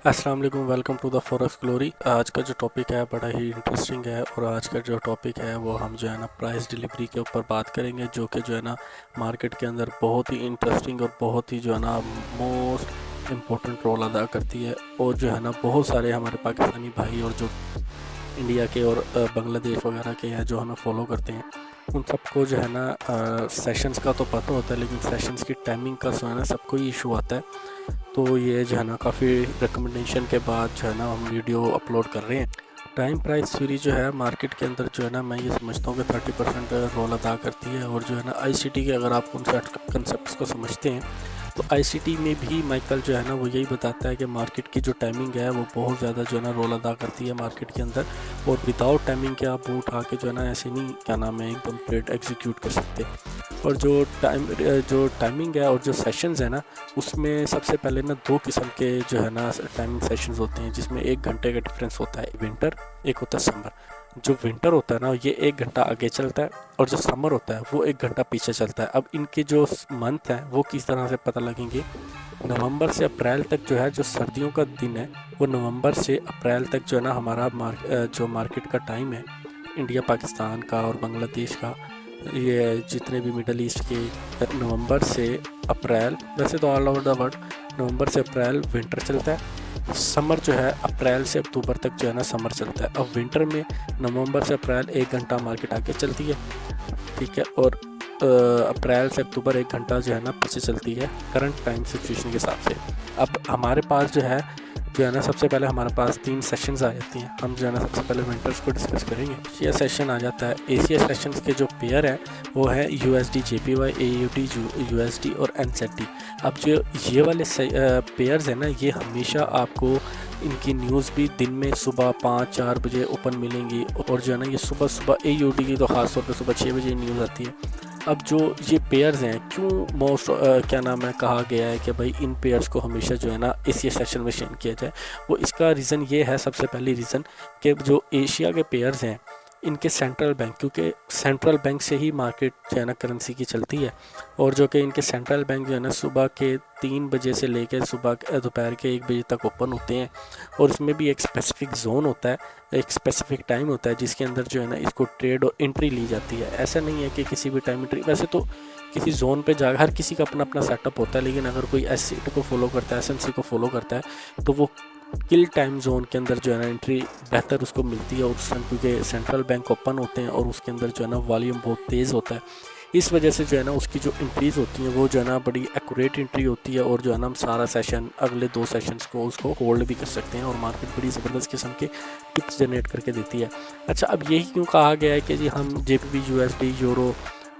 अस्सलाम वालेकुम, welcome to the forex glory. आज का जो टॉपिक है बड़ा ही इंटरेस्टिंग है और आज का जो टॉपिक है वो हम जो है ना प्राइस डिलीवरी के ऊपर बात करेंगे, जो कि जो है ना मार्केट के अंदर बहुत ही इंटरेस्टिंग और बहुत ही जो है ना मोस्ट इम्पोर्टेंट रोल अदा करती है। और जो है ना बहुत सारे हमारे पाकिस्तानी भाई और जो इंडिया के और बांग्लादेश वगैरह के हैं जो हमें फॉलो करते हैं, उन सबको जो है ना सेशंस का तो पता होता है, लेकिन सेशंस की टाइमिंग का जो है ना सबको ही इशू आता है। तो ये जो है ना काफ़ी रिकमेंडेशन के बाद जो है ना हम वीडियो अपलोड कर रहे हैं। टाइम प्राइस थ्योरी जो है मार्केट के अंदर जो है ना मैं ये समझता हूँ कि 30% रोल अदा करती है। और जो है ना आईसीटी के अगर आप उन कंसेप्ट को समझते हैं तो आईसीटी में भी माइकल जो है ना वो यही बताता है कि मार्केट की जो टाइमिंग है वो बहुत ज़्यादा जो है ना रोल अदा करती है मार्केट के अंदर। और विदाउट टाइमिंग के आप वो उठा के जो है ना ऐसे नहीं क्या नाम है एकदम ट्रेड एग्जीक्यूट कर सकते। और जो टाइमिंग है और जो सेशंस है ना उसमें सबसे पहले ना दो किस्म के जो है ना टाइमिंग सेशंस होते हैं, जिसमें 1 घंटे का डिफरेंस होता है। विंटर, एक होता है समर। जो विंटर होता है ना ये 1 घंटा आगे चलता है और जो समर होता है वो 1 घंटा पीछे चलता है। अब इनके जो मंथ हैं वो किस तरह से पता लगेंगे, नवंबर से अप्रैल तक जो है जो सर्दियों का दिन है वो नवंबर से अप्रैल तक जो है ना हमारा जो मार्केट का टाइम है इंडिया पाकिस्तान का और बांग्लादेश का, ये जितने भी मिडल ईस्ट के, नवंबर से अप्रैल, वैसे तो ऑल ओवर द वर्ल्ड नवंबर से अप्रैल विंटर चलता है। समर जो है अप्रैल से अक्टूबर तक जो है ना समर चलता है। अब विंटर में नवंबर से अप्रैल 1 घंटा मार्केट आगे चलती है, ठीक है, और अप्रैल से अक्टूबर 1 घंटा जो है ना पीछे चलती है करंट टाइम सिचुएशन के हिसाब से। अब हमारे पास जो है ना सबसे पहले हमारे पास 3 सेशंस आ जाती हैं। हम जो है ना सबसे पहले विंटर्स को डिस्कस करेंगे। एशिया सेशन आ जाता है। एशिया सेशंस के जो पेयर है वो है यूएसडी जेपीवाई, एयूडी यूएसडी और एनसेटी। अब जो ये वाले पेयर्स हैं ना ये हमेशा आपको इनकी न्यूज़ भी दिन में सुबह 5-4 बजे ओपन मिलेंगी। और जो है ना ये सुबह सुबह एयूडी की तो ख़ास तौर पे सुबह 6 बजे न्यूज़ आती है। अब जो ये पेयर्स हैं क्यों मोस्ट क्या नाम है कहा गया है कि भाई इन पेयर्स को हमेशा जो है ना एशिया सेशन में शेयर किया जाए, वो इसका रीज़न ये है, सबसे पहली रीज़न कि जो एशिया के पेयर्स हैं इनके सेंट्रल बैंक, क्योंकि सेंट्रल बैंक से ही मार्केट जो है ना करेंसी की चलती है। और जो कि इनके सेंट्रल बैंक जो है ना सुबह के 3 बजे से लेकर सुबह दोपहर के 1 बजे तक ओपन होते हैं। और इसमें भी एक स्पेसिफिक जोन होता है, एक स्पेसिफिक टाइम होता है जिसके अंदर जो है ना इसको ट्रेड और एंट्री ली जाती है। ऐसा नहीं है कि किसी भी टाइम एंट्री, वैसे तो किसी जोन पे जा हर किसी का अपना अपना सेटअप होता है, लेकिन अगर कोई एस को फॉलो करता है, एसएनसी को फॉलो करता है, तो वो किल टाइम जोन के अंदर जो है ना एंट्री बेहतर उसको मिलती है। और उस टाइम क्योंकि सेंट्रल बैंक ओपन होते हैं और उसके अंदर जो है ना वॉल्यूम बहुत तेज़ होता है, इस वजह से जो है ना उसकी जो एंट्रीज़ होती हैं वो जो है ना बड़ी एक्यूरेट एंट्री होती है। और जो है ना हम सारा सेशन अगले 2 सेशंस को उसको होल्ड भी कर सकते हैं और मार्केट बड़ी ज़बरदस्त किस्म के टिप्स जनरेट करके देती है। अच्छा, अब यही क्यों कहा गया है कि जी हम जेपीबी, यूएसडी, यूरो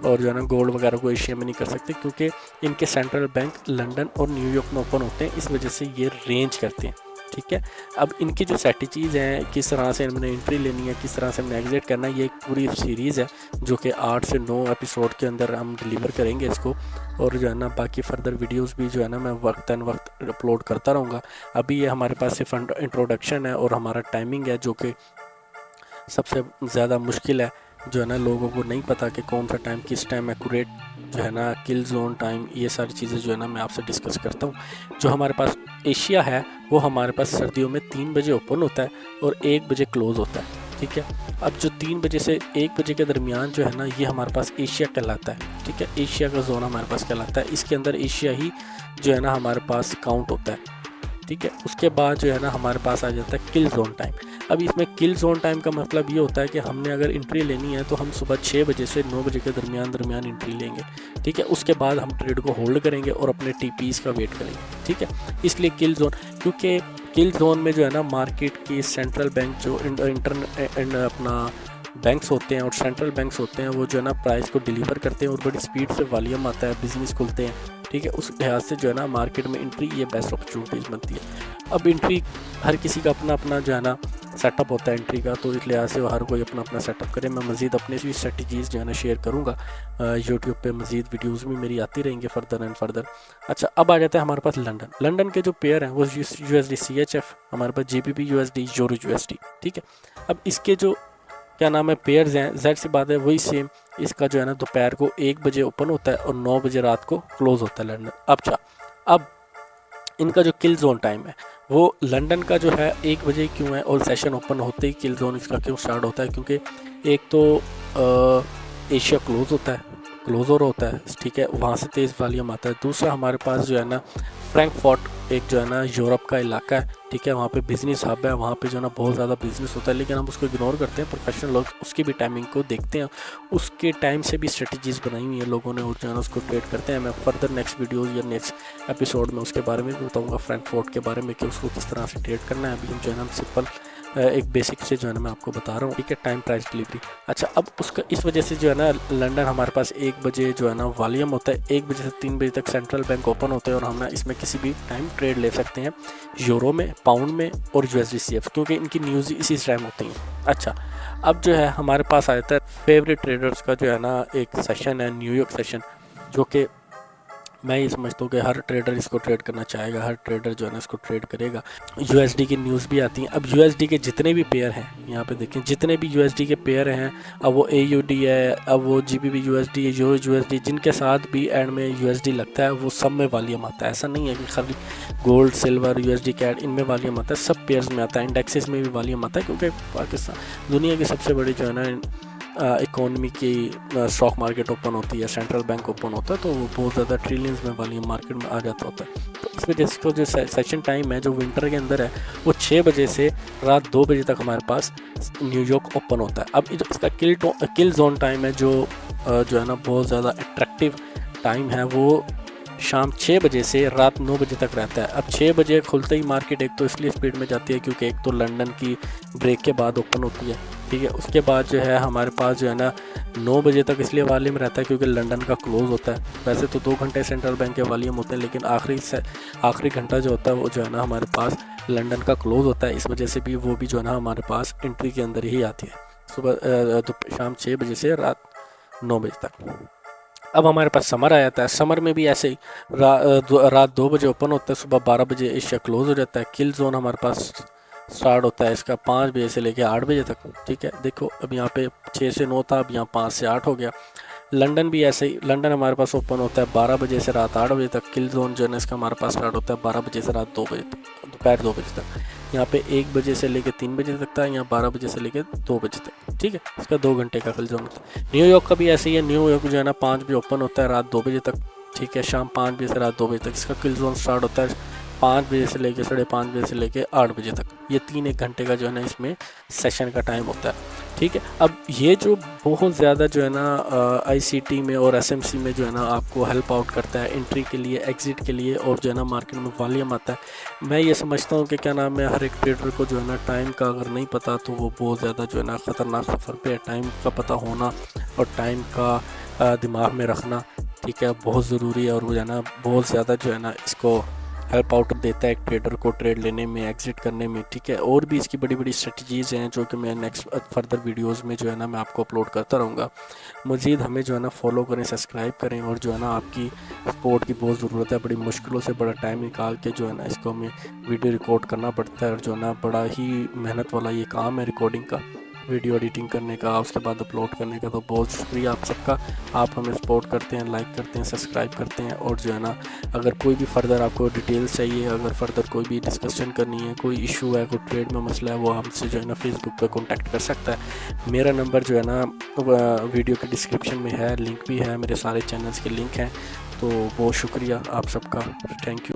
और जो है ना गोल्ड वगैरह को एशिया में नहीं कर सकते, क्योंकि इनके सेंट्रल बैंक लंदन और न्यूयॉर्क में ओपन होते हैं, इस वजह से ये रेंज करते हैं, ठीक है। अब इनकी जो स्ट्रेटजीज़ हैं, किस तरह से इन्होंने एंट्री लेनी है, किस तरह से हमने एग्जिट करना है, ये एक पूरी सीरीज़ है जो कि 8 से 9 एपिसोड के अंदर हम डिलीवर करेंगे इसको। और जो है ना बाकी फर्दर वीडियोस भी जो है ना मैं वक्तन वक्त अपलोड करता रहूँगा। अभी ये हमारे पास सिर्फ इंट्रोडक्शन है और हमारा टाइमिंग है जो कि सबसे ज़्यादा मुश्किल है। जो है ना लोगों को नहीं पता कि कौन सा टाइम किस टाइम एक्यूरेट जो है ना किल जोन टाइम, ये सारी चीज़ें जो है ना मैं आपसे डिस्कस करता हूँ। जो हमारे पास एशिया है वो हमारे पास सर्दियों में 3 बजे ओपन होता है और 1 बजे क्लोज़ होता है, ठीक है। अब जो 3 बजे से 1 बजे के दरमियान जो है ना ये हमारे पास एशिया कहलाता है, ठीक है। एशिया का जोन हमारे पास कहलाता है, इसके अंदर एशिया ही जो है ना हमारे पास काउंट होता है, ठीक है। उसके बाद जो है ना हमारे पास आ जाता है किल जोन टाइम। अब इसमें किल जोन टाइम का मतलब ये होता है कि हमने अगर एंट्री लेनी है तो हम सुबह 6 बजे से 9 बजे के दरमियान एंट्री लेंगे, ठीक है। उसके बाद हम ट्रेड को होल्ड करेंगे और अपने टीपीस का वेट करेंगे, ठीक है। इसलिए किल जोन, क्योंकि किल जोन में जो है ना मार्केट की सेंट्रल बैंक जो अपना बैंक्स होते हैं और सेंट्रल बैंक्स होते हैं वो जो है ना प्राइस को डिलीवर करते हैं और बड़ी स्पीड से वॉल्यूम आता है, बिजनेस खुलते हैं, ठीक है। उस लिहाज से जो है ना मार्केट में एंट्री ये बेस्ट अपॉर्चुनिटीज़ बनती है। अब एंट्री हर किसी का अपना अपना जो है ना सेटअप होता है एंट्री का, तो इस लिहाज से हर कोई अपना अपना सेटअप करे। मैं मज़ीद अपने भी स्ट्रेटजीज़ जो है ना शेयर करूँगा यूट्यूब पे, मज़ीद वीडियोज़ भी मेरी आती रहेंगे फर्दर एंड फर्दर। अच्छा, अब आ जाता है हमारे पास लंदन के जो पेयर हैं वो यूएसडी CHF, हमारे पास JPP USD, यूरो USD, ठीक है। अब इसके जो क्या नाम है पेयर्स हैं, ज़ाहिर सी बात है वही सेम, इसका जो है ना दोपहर को 1 बजे ओपन होता है और 9 बजे रात को क्लोज़ होता है लंदन। अब इनका जो किल जोन टाइम है वो लंदन का जो है 1 बजे क्यों है और सेशन ओपन होते ही किल जोन इसका क्यों स्टार्ट होता है, क्योंकि एक तो एशिया क्लोज और होता है, ठीक है, वहाँ से तेज़ वॉल्यूम आता है। दूसरा हमारे पास जो है ना फ्रैंकफर्ट एक जो है ना यूरोप का इलाका है, ठीक है, वहाँ पे बिज़नेस हब है, वहाँ पे जो है ना बहुत ज़्यादा बिज़नेस होता है, लेकिन हम उसको इग्नोर करते हैं। प्रोफेशनल लोग उसकी भी टाइमिंग को देखते हैं, उसके टाइम से भी स्ट्रेटजीज़ बनाई हुई है लोगों ने और जो है ना उसको ट्रेड करते हैं। मैं फर्दर नेक्स्ट वीडियो या नेक्स्ट एपिसोड में उसके बारे में भी बताऊँगा, फ्रैंकफर्ट के बारे में कि उसको किस तरह से ट्रेड करना है। अभी हम जो है ना सिंपल एक बेसिक से जो है ना मैं आपको बता रहा हूँ, ठीक है, टाइम प्राइस डिलीवरी। अच्छा, अब उसका इस वजह से जो है ना लंदन हमारे पास 1 बजे जो है ना वॉल्यूम होता है, 1 बजे से 3 बजे तक सेंट्रल बैंक ओपन होते हैं और हम ना इसमें किसी भी टाइम ट्रेड ले सकते हैं, यूरो में, पाउंड में और USD-CF, क्योंकि इनकी न्यूज़ इसी टाइम होती हैं। अच्छा, अब जो है हमारे पास आता है फेवरेट ट्रेडर्स का जो है ना एक सेशन है, न्यूयॉर्क सेशन, जो कि मैं ये समझता हूँ कि हर ट्रेडर इसको ट्रेड करना चाहेगा, हर ट्रेडर जो है ना इसको ट्रेड करेगा। USD की न्यूज़ भी आती हैं। अब USD के जितने भी पेयर हैं, यहाँ पे देखें, जितने भी USD के पेयर हैं, अब वो AUD है, अब वो GBP USD है, यूरो USD, जिनके साथ भी एंड में USD लगता है वो सब में वॉल्यूम आता है। ऐसा नहीं है कि खाली गोल्ड, सिल्वर, USD कैट इनमें वॉल्यूम आता है, सब पेयर्स में आता है, इंडेक्सेस में भी वॉल्यूम आता है, क्योंकि पाकिस्तान दुनिया की सबसे बड़ी जो है ना इकोनॉमी की स्टॉक मार्केट ओपन होती है, सेंट्रल बैंक ओपन होता है, तो वो बहुत ज़्यादा ट्रिलियंस में वॉल्यूम मार्केट में आ जाता होता है। तो इस वजह से जो सेशन टाइम है जो विंटर के अंदर है वो 6 बजे से रात 2 बजे तक हमारे पास न्यूयॉर्क ओपन होता है। अब इसका किल जोन टाइम है जो है ना बहुत ज़्यादा अट्रैक्टिव टाइम है, वो शाम 6 बजे से रात 9 बजे तक रहता है। अब 6 बजे खुलते ही मार्केट एक तो इसलिए स्पीड में जाती है क्योंकि एक तो लंदन की ब्रेक के बाद ओपन होती है, ठीक है, उसके बाद जो है हमारे पास जो है ना 9 बजे तक इसलिए वॉल्यूम रहता है क्योंकि लंदन का क्लोज़ होता है। वैसे तो 2 घंटे सेंट्रल बैंक के वॉल्यूम होते हैं, लेकिन आखिरी घंटा जो होता है वो जो है ना हमारे पास लंदन का क्लोज़ होता है, इस वजह से भी वो भी जो है ना हमारे पास एंट्री के अंदर ही आती है, सुबह शाम 6 बजे से रात 9 बजे तक। अब हमारे पास समर आ जाता है, समर में भी ऐसे ही रात 2 बजे ओपन होता है, सुबह 12 बजे एशिया क्लोज हो जाता है। किल जोन हमारे पास स्टार्ट होता है इसका 5 बजे से लेकर 8 बजे तक, ठीक है, देखो अब यहाँ पे 6 से 9 था, अब यहाँ 5 से 8 हो गया। लंदन भी ऐसे ही, लंदन हमारे पास ओपन होता है 12 बजे से रात 8 बजे तक। किल जोन जो है इसका हमारे पास स्टार्ट होता है 12 बजे से रात 2 बजे तक, दोपहर 2 बजे तक। यहाँ पे 1 बजे से लेकर 3 बजे तक था, यहाँ 12 बजे से लेकर 2 बजे तक, ठीक है, इसका 2 घंटे का किल जोन होता है। न्यूयॉर्क का भी ऐसे ही है, न्यूयॉर्क जो है ना 5 बजे ओपन होता है रात 2 बजे तक, ठीक है, शाम 5 बजे से रात 2 बजे तक। इसका किल जोन स्टार्ट होता है 5 बजे से लेकर 5:30 बजे से लेकर 8 बजे तक। ये 3-1 घंटे का जो है ना इसमें सेशन का टाइम होता है, ठीक है। अब ये जो बहुत ज़्यादा जो है ना ICT में और SMC में जो है ना आपको हेल्प आउट करता है एंट्री के लिए, एग्ज़िट के लिए, और जो है ना मार्केट में वॉल्यूम आता है। मैं ये समझता हूँ कि क्या नाम है, हर एक ट्रेडर को जो है ना टाइम का अगर नहीं पता तो वो बहुत ज़्यादा जो है ना ख़तरनाक सफ़र पे है। टाइम का पता होना और टाइम का दिमाग में रखना, ठीक है, बहुत ज़रूरी है, और वो जो है ना बहुत ज़्यादा जो है ना इसको हेल्प आउट देता है एक ट्रेडर को ट्रेड लेने में, एग्जिट करने में, ठीक है। और भी इसकी बड़ी बड़ी स्ट्रेटजीज़ हैं जो कि मैं नेक्स्ट फर्दर वीडियोस में जो है ना मैं आपको अपलोड करता रहूँगा। मज़ीद हमें जो है ना फॉलो करें, सब्सक्राइब करें, और जो है ना आपकी सपोर्ट की बहुत ज़रूरत है। बड़ी मुश्किलों से बड़ा टाइम निकाल के जो है ना इसको हमें वीडियो रिकॉर्ड करना पड़ता है, और जो है ना बड़ा ही मेहनत वाला ये काम है रिकॉर्डिंग का, वीडियो एडिटिंग करने का, उसके बाद अपलोड करने का। तो बहुत शुक्रिया आप सबका, आप हमें सपोर्ट करते हैं, लाइक करते हैं, सब्सक्राइब करते हैं। और जो है ना अगर कोई भी फर्दर आपको डिटेल्स चाहिए, अगर फर्दर कोई भी डिस्कशन करनी है, कोई इशू है, कोई ट्रेड में मसला है, वो हमसे जो है ना फेसबुक पर कॉन्टैक्ट कर सकता है। मेरा नंबर जो है ना वीडियो के डिस्क्रिप्शन में है, लिंक भी है, मेरे सारे चैनल्स के लिंक हैं। तो बहुत शुक्रिया आप सबका, थैंक यू।